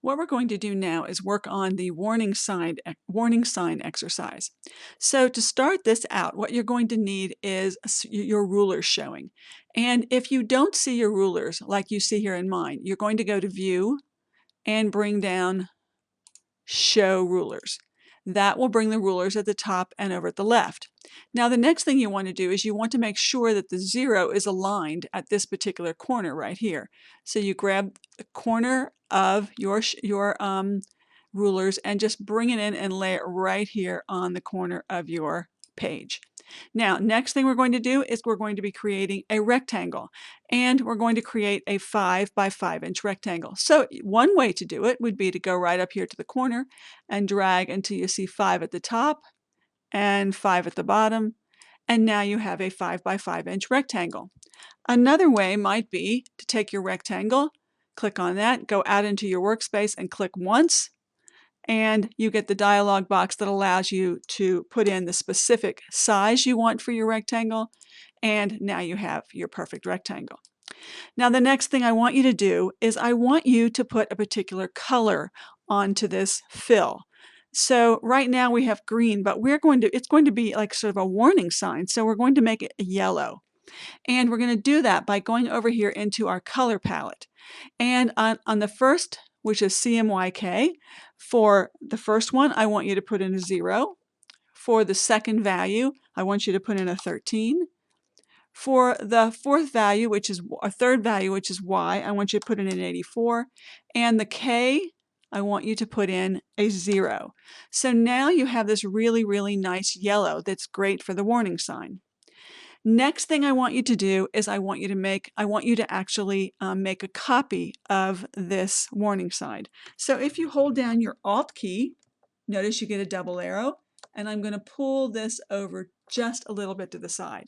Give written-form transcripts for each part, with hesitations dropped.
What we're going to do now is work on the warning sign exercise. So to start this out, what you're going to need is your rulers showing. And if you don't see your rulers, like you see here in mine, you're going to go to View and bring down Show Rulers. That will bring the rulers at the top and over at the left. Now the next thing you want to do is you want to make sure that the 0 is aligned at this particular corner right here. So you grab the corner of your rulers and just bring it in and lay it right here on the corner of your page. Now, next thing we're going to do is we're going to be creating a rectangle, and we're going to create a 5 by 5 inch rectangle. So one way to do it would be to go right up here to the corner and drag until you see 5 at the top and 5 at the bottom, and now you have a 5 by 5 inch rectangle. Another way might be to take your rectangle, click on that, go out into your workspace and click once, and you get the dialog box that allows you to put in the specific size you want for your rectangle, and now you have your perfect rectangle. Now the next thing I want you to do is I want you to put a particular color onto this fill. So right now we have green, but it's going to be like sort of a warning sign, so we're going to make it yellow. And we're going to do that by going over here into our color palette. And on the first, which is CMYK, for the first one, I want you to put in a 0. For the second value, I want you to put in a 13. For the fourth value, which is a third value, which is Y, I want you to put in an 84. And the K, I want you to put in a 0. So now you have this really, really nice yellow that's great for the warning sign. Next thing I want you to do is I want you to actually make a copy of this warning sign. So if you hold down your Alt key, notice you get a double arrow, and I'm going to pull this over just a little bit to the side.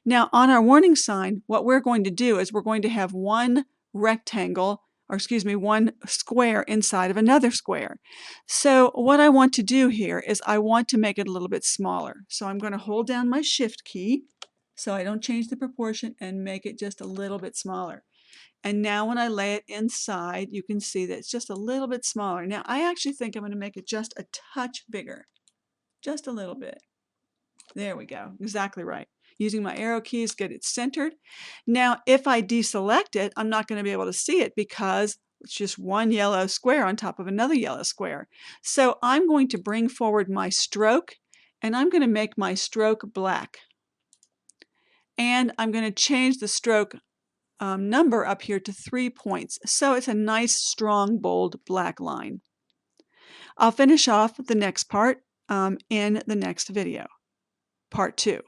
Now on our warning sign, what we're going to do is we're going to have one rectangle, or excuse me, one square inside of another square. So what I want to do here is I want to make it a little bit smaller. So I'm going to hold down my Shift key so I don't change the proportion and make it just a little bit smaller. And now when I lay it inside, you can see that it's just a little bit smaller. Now I actually think I'm going to make it just a touch bigger, just a little bit. There we go, exactly right. Using my arrow keys, get it centered. Now if I deselect it, I'm not going to be able to see it because it's just one yellow square on top of another yellow square. So I'm going to bring forward my stroke, and I'm going to make my stroke black. And I'm going to change the stroke number up here to 3 points. So it's a nice, strong, bold black line. I'll finish off the next part in the next video, part 2.